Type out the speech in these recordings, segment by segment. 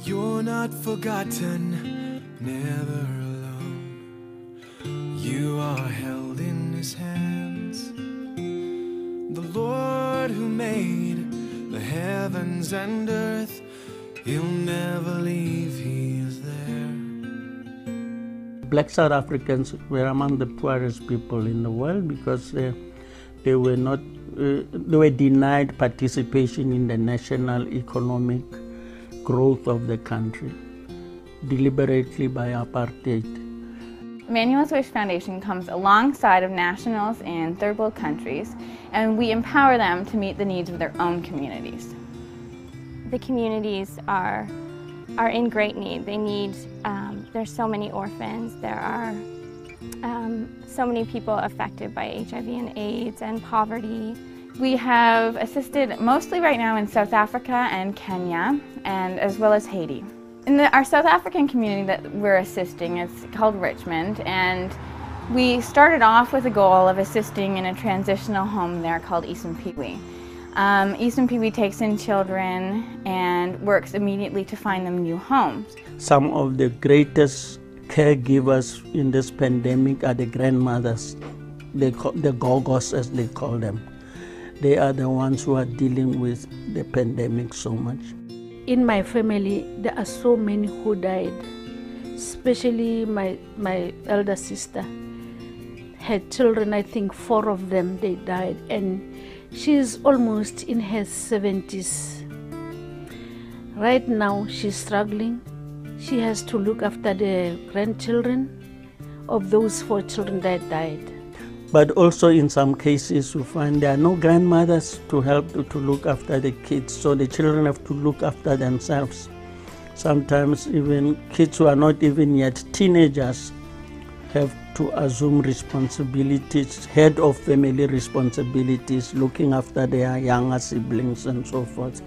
You're not forgotten, never alone. You are held in His hands. The Lord who made the heavens and earth, He'll never leave, He is there. Black South Africans were among the poorest people in the world because they were denied participation in the national economic growth of the country, deliberately by apartheid. Emmanuel's Wish Foundation comes alongside of nationals in third world countries, and we empower them to meet the needs of their own communities. The communities are in great need. They need, there's so many orphans, there are so many people affected by HIV and AIDS and poverty. We have assisted mostly right now in South Africa and Kenya, and as well as Haiti. In our South African community that we're assisting, it's called Richmond, and we started off with a goal of assisting in a transitional home there called Eastern Pee-wee. Eastern Pee-wee takes in children and works immediately to find them new homes. Some of the greatest caregivers in this pandemic are the grandmothers, the gogos as they call them. They are the ones who are dealing with the pandemic so much. In my family, there are so many who died, especially my elder sister. Her children, I think 4 of them, they died, and she's almost in her 70s. Right now, she's struggling. She has to look after the grandchildren of those 4 children that died. But also in some cases you find there are no grandmothers to help to look after the kids, so the children have to look after themselves. Sometimes even kids who are not even yet teenagers have to assume responsibilities, head of family responsibilities, looking after their younger siblings and so forth.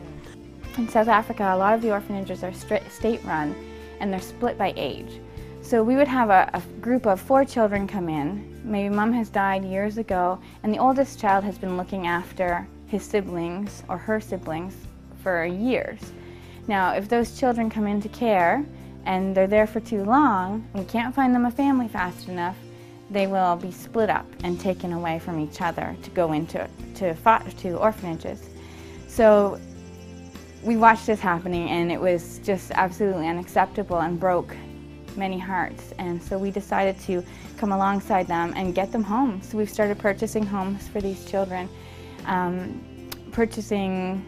In South Africa, a lot of the orphanages are state-run, and they're split by age. So we would have a group of 4 children come in. Maybe mom has died years ago, and the oldest child has been looking after his siblings or her siblings for years. Now, if those children come into care and they're there for too long, and we can't find them a family fast enough, they will be split up and taken away from each other to go into orphanages. So we watched this happening, and it was just absolutely unacceptable and broke many hearts, and so we decided to come alongside them and get them homes. So we've started purchasing homes for these children, purchasing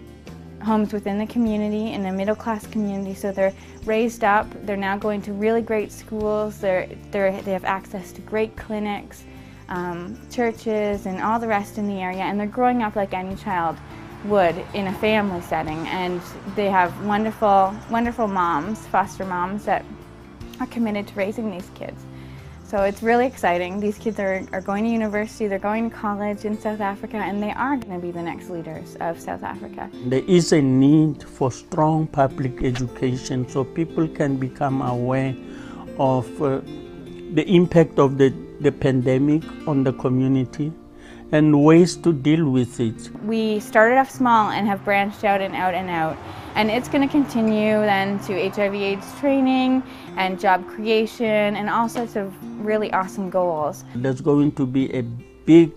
homes within the community, in a middle-class community, so they're raised up, they're now going to really great schools, they have access to great clinics, churches, and all the rest in the area, and they're growing up like any child would in a family setting, and they have wonderful, wonderful moms, foster moms, that are committed to raising these kids. So it's really exciting. These kids are going to university, they're going to college in South Africa, and they are going to be the next leaders of South Africa. There is a need for strong public education so people can become aware of the impact of the pandemic on the community and ways to deal with it. We started off small and have branched out and out and out. And it's going to continue then to HIV/AIDS training and job creation and all sorts of really awesome goals. There's going to be a big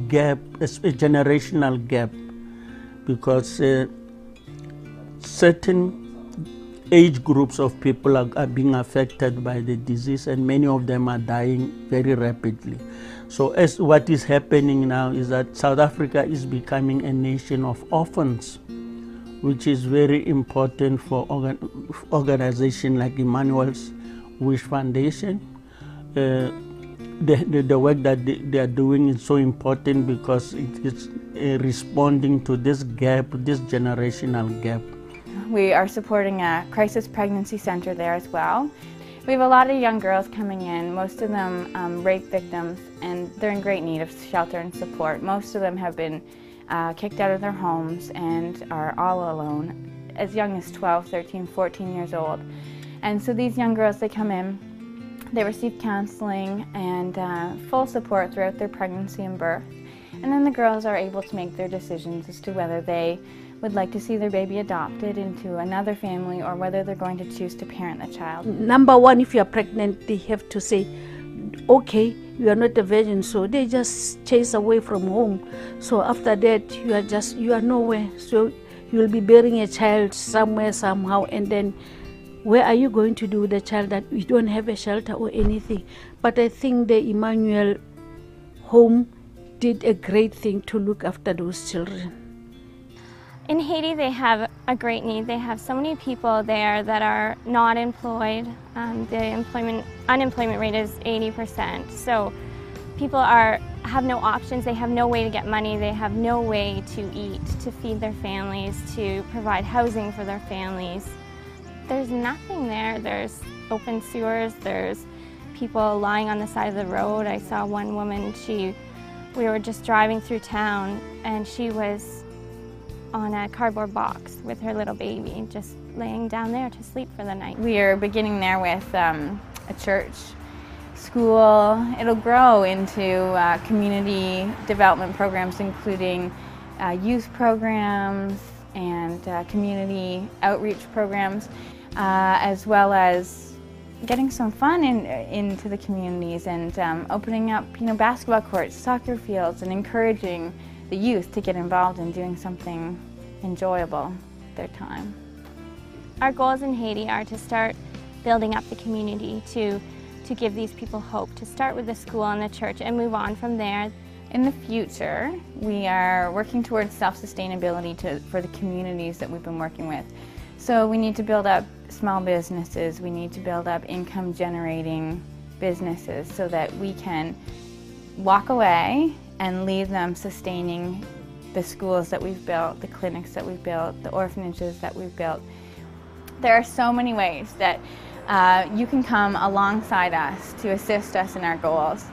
gap, a generational gap, because certain age groups of people are being affected by the disease, and many of them are dying very rapidly. So as what is happening now is that South Africa is becoming a nation of orphans, which is very important for organizations like Emmanuel's Wish Foundation. The work that they are doing is so important because it is responding to this gap, this generational gap. We are supporting a crisis pregnancy center there as well. We have a lot of young girls coming in, most of them rape victims, and they're in great need of shelter and support. Most of them have been kicked out of their homes and are all alone, as young as 12, 13, 14 years old. And so these young girls, they come in, they receive counseling and full support throughout their pregnancy and birth. And then the girls are able to make their decisions as to whether they would like to see their baby adopted into another family, or whether they're going to choose to parent the child. Number one, if you are pregnant, they have to say, okay, you are not a virgin, so they just chase away from home. So after that, you are nowhere. So you will be bearing a child somewhere, somehow, and then where are you going to do with the child that you don't have a shelter or anything? But I think the Emmanuel home did a great thing to look after those children. In Haiti, they have a great need. They have so many people there that are not employed. The unemployment rate is 80%. So people have no options. They have no way to get money. They have no way to eat, to feed their families, to provide housing for their families. There's nothing there. There's open sewers. There's people lying on the side of the road. I saw one woman, we were just driving through town, and she was on a cardboard box with her little baby, just laying down there to sleep for the night. We are beginning there with a church, school. It'll grow into community development programs, including youth programs and community outreach programs, as well as getting some fun into the communities, and opening up, basketball courts, soccer fields, and encouraging the youth to get involved in doing something enjoyable with their time. Our goals in Haiti are to start building up the community, to give these people hope, to start with the school and the church and move on from there. In the future, we are working towards self-sustainability for the communities that we've been working with. So we need to build up small businesses, we need to build up income-generating businesses so that we can walk away and leave them sustaining the schools that we've built, the clinics that we've built, the orphanages that we've built. There are so many ways that you can come alongside us to assist us in our goals.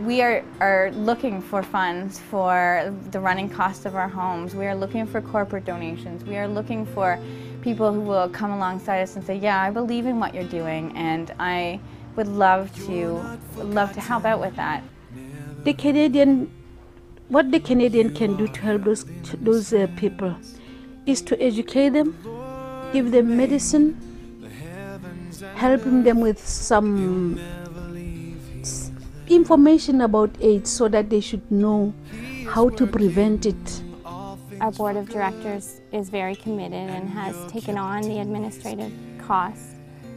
We are looking for funds for the running costs of our homes. We are looking for corporate donations. We are looking for people who will come alongside us and say, yeah, I believe in what you're doing, and I would love to help out with that. What the Canadian can do to help those people is to educate them, give them medicine, helping them with some information about AIDS so that they should know how to prevent it. Our board of directors is very committed and has taken on the administrative costs.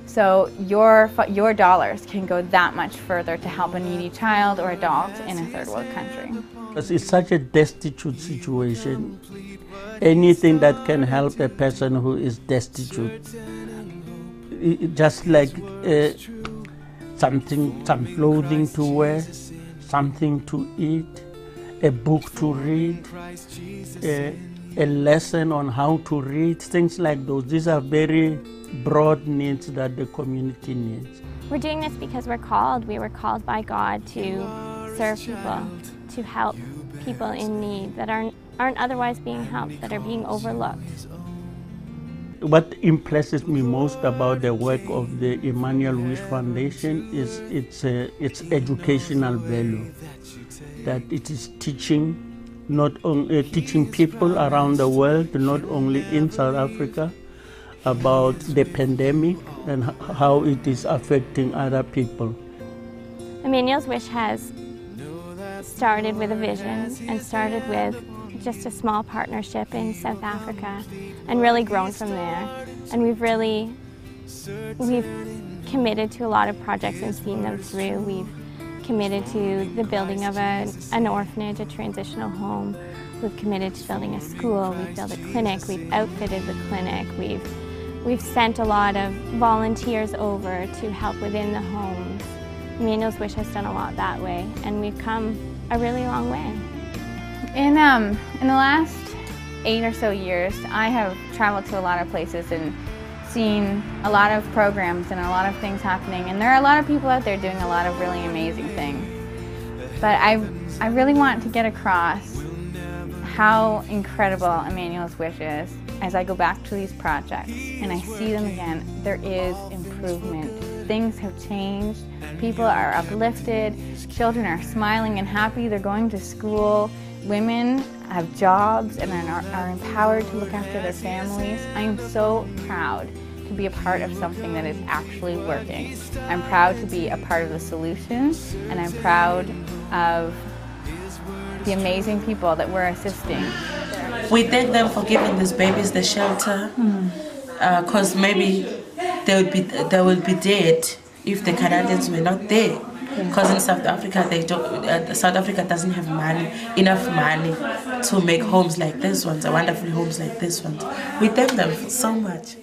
So your dollars can go that much further to help a needy child or adult in a third world country. It's such a destitute situation. Anything that can help a person who is destitute, just like some clothing to wear, something to eat, a book to read, a lesson on how to read, things like those. These are very broad needs that the community needs. We're doing this because we're called. We were called by God to serve people, to help people in need that aren't otherwise being helped, that are being overlooked. What impresses me most about the work of the Emmanuel Wish Foundation is its educational value, that it is teaching, not only teaching people around the world, not only in South Africa, about the pandemic and how it is affecting other people. Emmanuel's Wish has started with a vision and started with just a small partnership in South Africa and really grown from there. And we've committed to a lot of projects and seen them through. We've committed to the building of an orphanage, a transitional home. We've committed to building a school. We've built a clinic. We've outfitted the clinic. We've sent a lot of volunteers over to help within the homes. Emmanuel's Wish has done a lot that way, and we've come a really long way. In the last 8 or so years, I have traveled to a lot of places and seen a lot of programs and a lot of things happening, and there are a lot of people out there doing a lot of really amazing things. But I really want to get across how incredible Emmanuel's Wish is. As I go back to these projects and I see them again, there is improvement. Things have changed, people are uplifted, children are smiling and happy, they're going to school, women have jobs and are empowered to look after their families. I am so proud to be a part of something that is actually working. I'm proud to be a part of the solution, and I'm proud of the amazing people that we're assisting. We thank them for giving these babies the shelter, because maybe they would be dead if the Canadians were not there. Because in South Africa, South Africa doesn't have enough money to make homes like this ones, wonderful homes like this ones. We thank them so much.